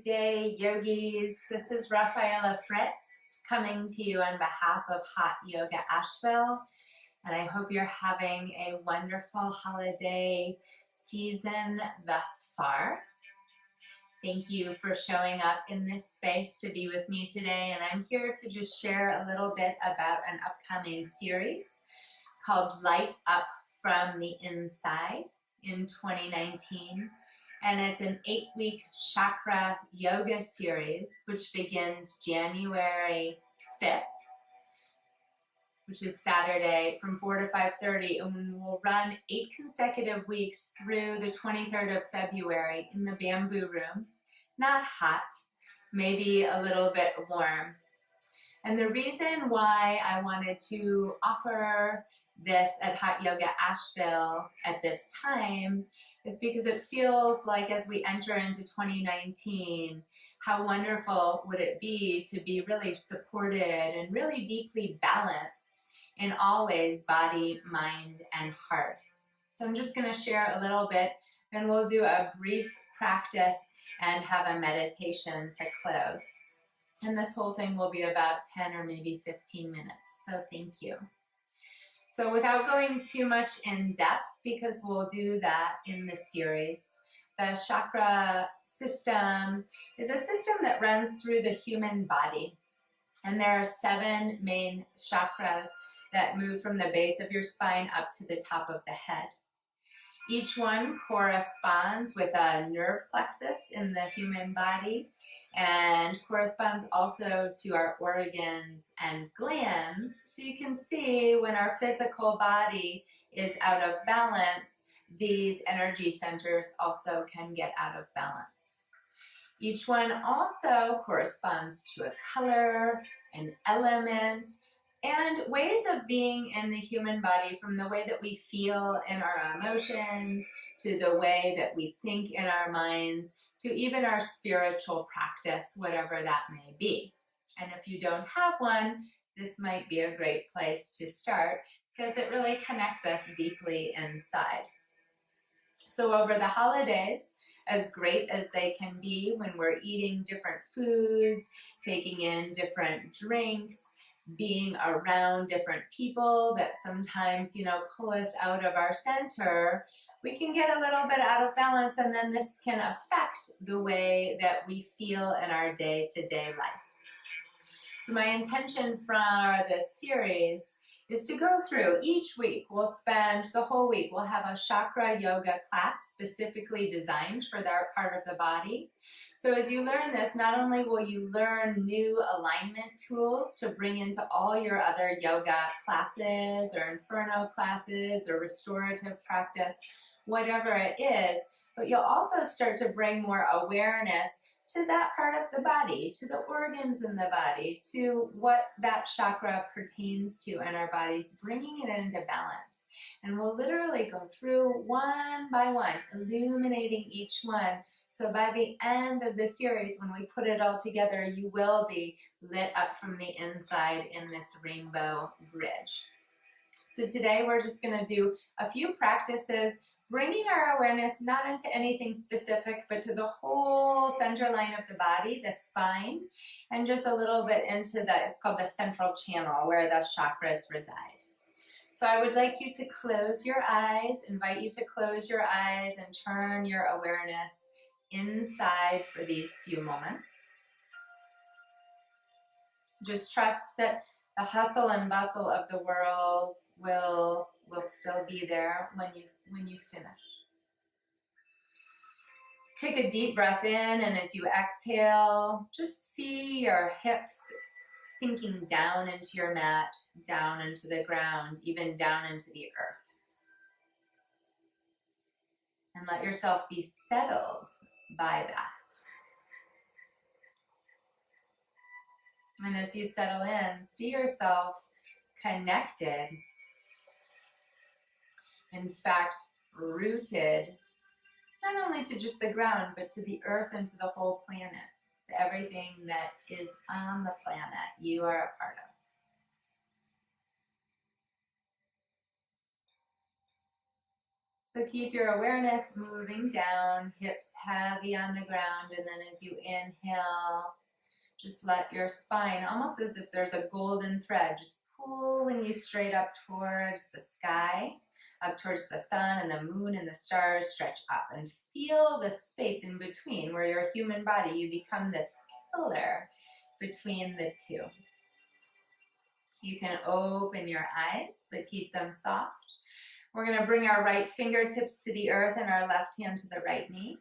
day, yogis. This is Raphaela coming to you on behalf of Hot Yoga Asheville. And I hope you're having a wonderful holiday season thus far. Thank you for showing up in this space to be with me today. And I'm here to just share a little bit about an upcoming series called Light Up from the Inside in 2019. And it's an 8-week chakra yoga series, which begins January 5th, which is Saturday from 4 to 5:30, and we'll run 8 consecutive weeks through the 23rd of February in the bamboo room. Not hot, maybe a little bit warm. And the reason why I wanted to offer this at Hot Yoga Asheville at this time is because it feels like as we enter into 2019, how wonderful would it be to be really supported and really deeply balanced in all ways, body, mind, and heart. So I'm just going to share a little bit, then we'll do a brief practice and have a meditation to close. And this whole thing will be about 10 or maybe 15 minutes, so thank you. So without going too much in depth, because we'll do that in this series, the chakra system is a system that runs through the human body. And there are 7 main chakras that move from the base of your spine up to the top of the head. Each one corresponds with a nerve plexus in the human body and corresponds also to our organs and glands. So you can see when our physical body is out of balance, these energy centers also can get out of balance. Each one also corresponds to a color, an element, and ways of being in the human body, from the way that we feel in our emotions, to the way that we think in our minds, to even our spiritual practice, whatever that may be. And if you don't have one, this might be a great place to start because it really connects us deeply inside. So over the holidays, as great as they can be when we're eating different foods, taking in different drinks, being around different people that sometimes, pull us out of our center, we can get a little bit out of balance, and then this can affect the way that we feel in our day-to-day life. So my intention for this series is to go through each week. We'll spend the whole week. We'll have a chakra yoga class specifically designed for that part of the body. So as you learn this, not only will you learn new alignment tools to bring into all your other yoga classes or inferno classes or restorative practice, whatever it is, but you'll also start to bring more awareness to that part of the body, to the organs in the body, to what that chakra pertains to in our bodies, bringing it into balance. And we'll literally go through one by one, illuminating each one. So by the end of the series, when we put it all together, you will be lit up from the inside in this rainbow bridge. So today we're just going to do a few practices, bringing our awareness not into anything specific, but to the whole center line of the body, the spine, and just a little bit into it's called the central channel where the chakras reside. So I would like you to close your eyes, invite you to close your eyes and turn your awareness inside for these few moments. Just trust that the hustle and bustle of the world will still be there when you finish. Take a deep breath in, and as you exhale, just see your hips sinking down into your mat, down into the ground, even down into the earth. And let yourself be settled by that. And as you settle in, see yourself connected, in fact, rooted, not only to just the ground, but to the earth and to the whole planet, to everything that is on the planet you are a part of. So keep your awareness moving down, hips heavy on the ground, and then as you inhale, just let your spine, almost as if there's a golden thread, just pulling you straight up towards the sky, up towards the sun and the moon and the stars. Stretch up and feel the space in between where your human body, you become this pillar between the two. You can open your eyes, but keep them soft. We're going to bring our right fingertips to the earth and our left hand to the right knee.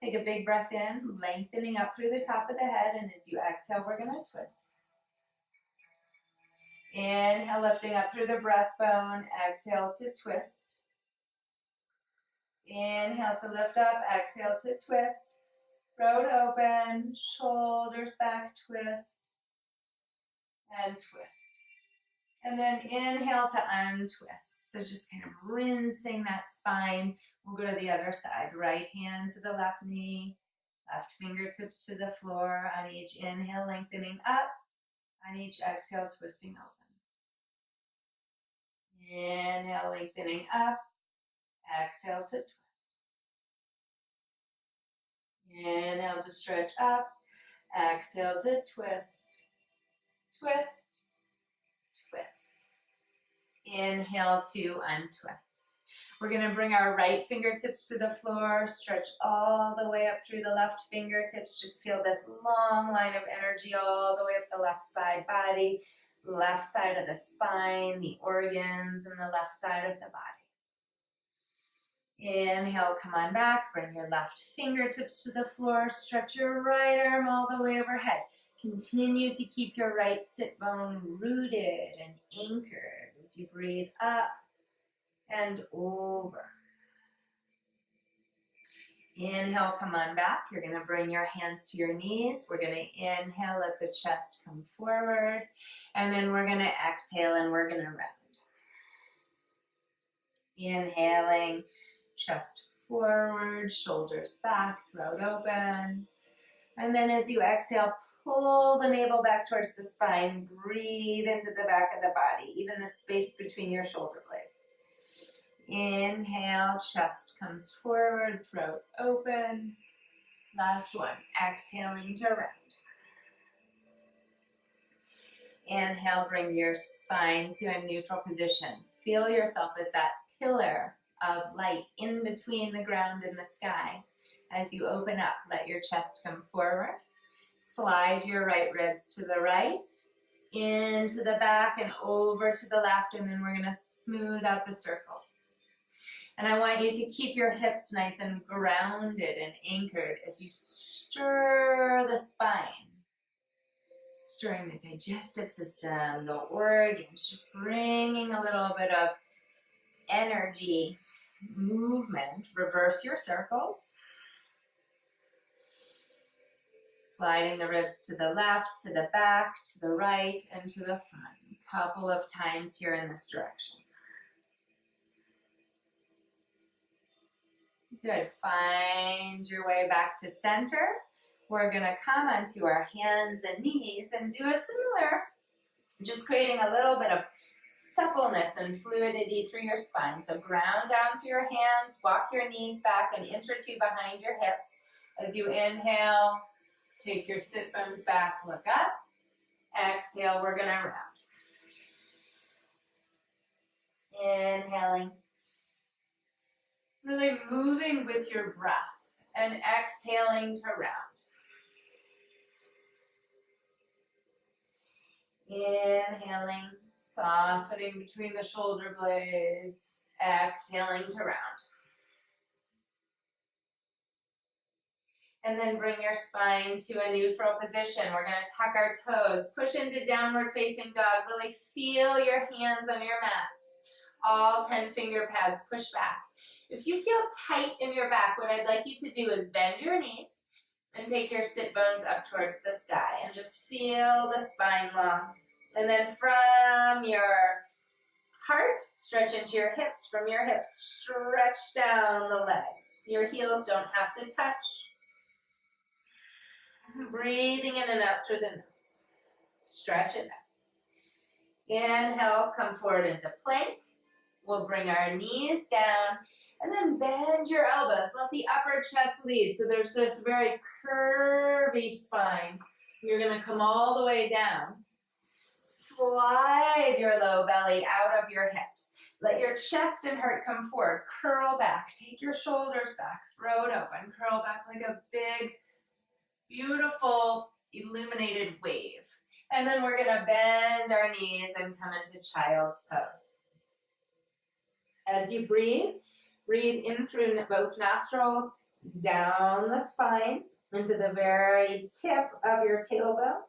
Take a big breath in, lengthening up through the top of the head, and as you exhale, we're going to twist. Inhale, lifting up through the breastbone. Exhale to twist. Inhale to lift up. Exhale to twist. Throat open, shoulders back, twist, and twist. And then inhale to untwist. So just kind of rinsing that spine. We'll go to the other side. Right hand to the left knee. Left fingertips to the floor. On each inhale, lengthening up. On each exhale, twisting open. Inhale, lengthening up. Exhale to twist. Inhale to stretch up. Exhale to twist. Twist. Twist. Inhale to untwist. We're going to bring our right fingertips to the floor, stretch all the way up through the left fingertips. Just feel this long line of energy all the way up the left side body, left side of the spine, the organs, and the left side of the body. Inhale, come on back, bring your left fingertips to the floor, stretch your right arm all the way overhead. Continue to keep your right sit bone rooted and anchored as you breathe up and over. Inhale, come on back. You're going to bring your hands to your knees. We're going to inhale, let the chest come forward. And then we're going to exhale and we're going to round. Inhaling, chest forward, shoulders back, throat open. And then as you exhale, pull the navel back towards the spine. Breathe into the back of the body, even the space between your shoulder blades. Inhale, chest comes forward, throat open. Last one, exhaling to round. Inhale, bring your spine to a neutral position. Feel yourself as that pillar of light in between the ground and the sky. As you open up, let your chest come forward. Slide your right ribs to the right, into the back and over to the left, and then we're going to smooth out the circles. And I want you to keep your hips nice and grounded and anchored as you stir the spine. Stirring the digestive system, the organs, just bringing a little bit of energy, movement. Reverse your circles. Sliding the ribs to the left, to the back, to the right, and to the front. A couple of times here in this direction. Good. Find your way back to center. We're going to come onto our hands and knees and do a similar, just creating a little bit of suppleness and fluidity through your spine. So ground down through your hands, walk your knees back an inch or two behind your hips. As you inhale, take your sit bones back, look up. Exhale, we're going to round. Inhaling. Really moving with your breath and exhaling to round. Inhaling, softening between the shoulder blades, exhaling to round. And then bring your spine to a neutral position. We're going to tuck our toes, push into downward facing dog. Really feel your hands on your mat. All 10 finger pads, push back. If you feel tight in your back, what I'd like you to do is bend your knees and take your sit bones up towards the sky and just feel the spine long. And then from your heart, stretch into your hips. From your hips, stretch down the legs. Your heels don't have to touch. Breathing in and out through the nose. Stretch it out. Inhale, come forward into plank. We'll bring our knees down And then bend your elbows. Let the upper chest lead. So there's this very curvy spine. You're going to come all the way down. Slide your low belly out of your hips. Let your chest and heart come forward. Curl back. Take your shoulders back. Throat open. Curl back like a big, beautiful, illuminated wave. And then we're going to bend our knees and come into child's pose. As you breathe, breathe in through both nostrils, down the spine, into the very tip of your tailbone.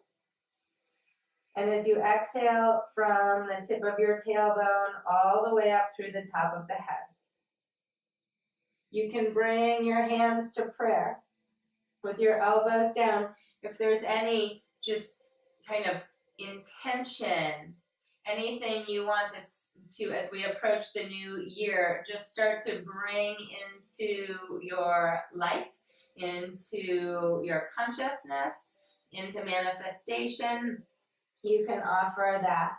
And as you exhale from the tip of your tailbone all the way up through the top of the head. You can bring your hands to prayer with your elbows down. If there's any just kind of intention, anything you want to as we approach the new year, just start to bring into your life, into your consciousness, into manifestation, you can offer that.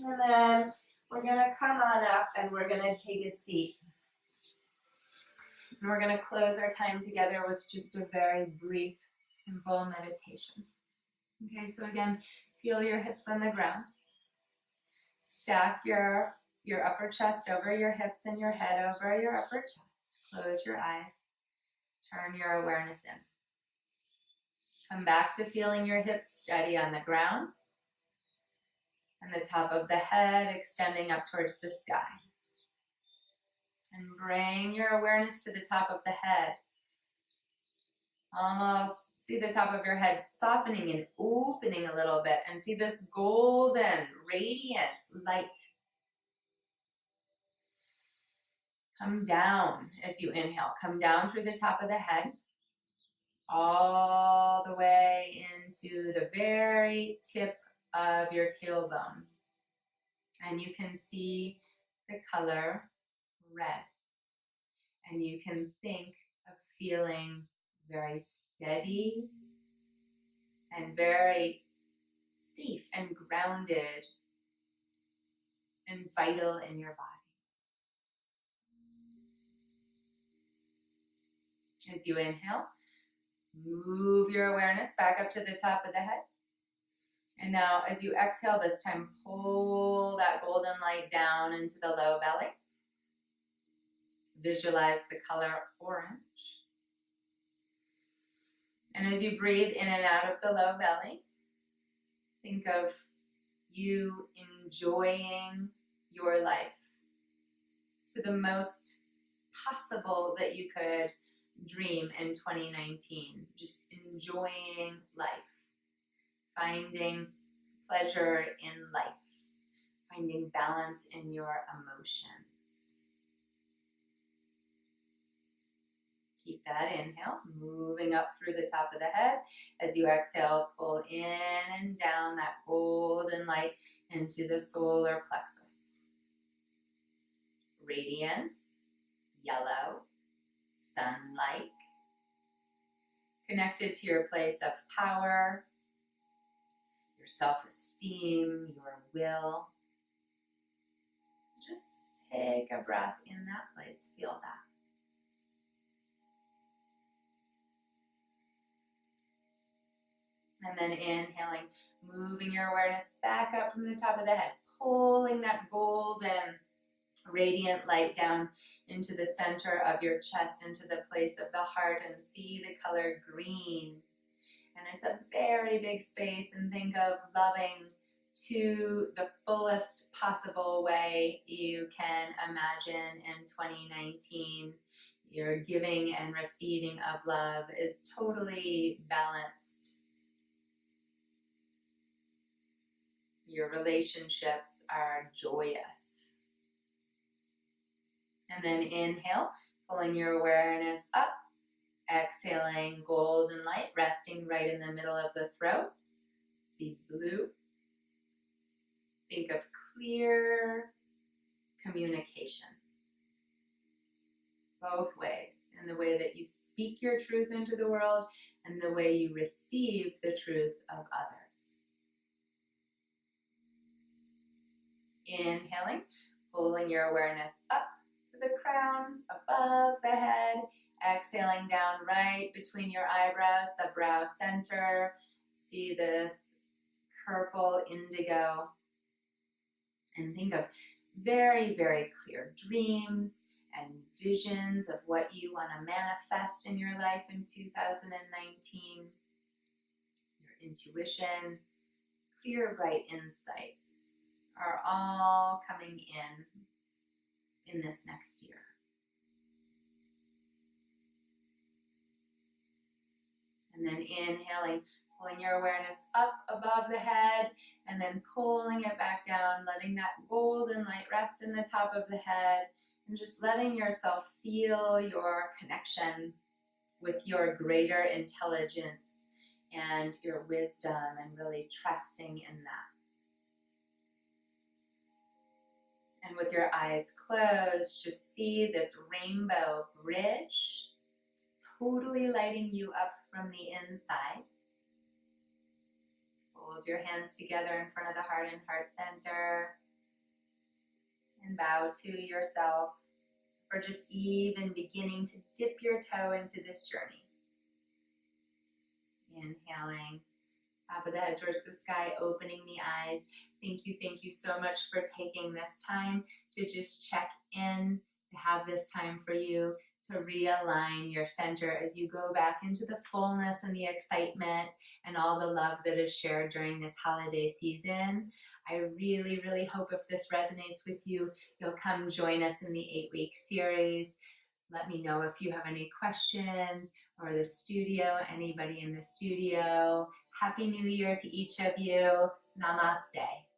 And then we're going to come on up and we're going to take a seat. And we're going to close our time together with just a very brief, simple meditation. Okay, so again, feel your hips on the ground. Stack your upper chest over your hips and your head over your upper chest. Close your eyes. Turn your awareness in. Come back to feeling your hips steady on the ground and the top of the head extending up towards the sky. And bring your awareness to the top of the head. Almost see the top of your head softening and opening a little bit, and see this golden, radiant light. Come down as you inhale. Come down through the top of the head, all the way into the very tip of your tailbone. And you can see the color red. And you can think of feeling very steady and very safe and grounded and vital in your body. As you inhale, move your awareness back up to the top of the head. And now as you exhale this time, pull that golden light down into the low belly. Visualize the color orange. And as you breathe in and out of the low belly, think of you enjoying your life to the most possible that you could dream in 2019. Just enjoying life, finding pleasure in life, finding balance in your emotions. Keep that inhale, moving up through the top of the head. As you exhale, pull in and down that golden light into the solar plexus. Radiant, yellow, sun-like, connected to your place of power, your self-esteem, your will. So just take a breath in that place, feel that. And then inhaling, moving your awareness back up from the top of the head, pulling that golden, radiant light down into the center of your chest, into the place of the heart, and see the color green. And it's a very big space, and think of loving to the fullest possible way you can imagine in 2019. Your giving and receiving of love is totally balanced. Your relationships are joyous. And then inhale, pulling your awareness up, exhaling golden light, resting right in the middle of the throat. See blue. Think of clear communication. Both ways, in the way that you speak your truth into the world and the way you receive the truth of others. Inhaling, pulling your awareness up to the crown, above the head. Exhaling down right between your eyebrows, the brow center. See this purple indigo. And think of very, very clear dreams and visions of what you want to manifest in your life in 2019. Your intuition, clear, bright insights are all coming in this next year. And then inhaling, pulling your awareness up above the head, and then pulling it back down, letting that golden light rest in the top of the head, and just letting yourself feel your connection with your greater intelligence and your wisdom, and really trusting in that. And with your eyes closed, just see this rainbow bridge totally lighting you up from the inside. Hold your hands together in front of the heart and heart center. And bow to yourself for just even beginning to dip your toe into this journey. Inhaling, top of the head towards the sky, opening the eyes. Thank you so much for taking this time to just check in, to have this time for you, to realign your center as you go back into the fullness and the excitement and all the love that is shared during this holiday season. I really, really hope if this resonates with you, you'll come join us in the 8-week series. Let me know if you have any questions, or the studio, anybody in the studio. Happy New Year to each of you. Namaste.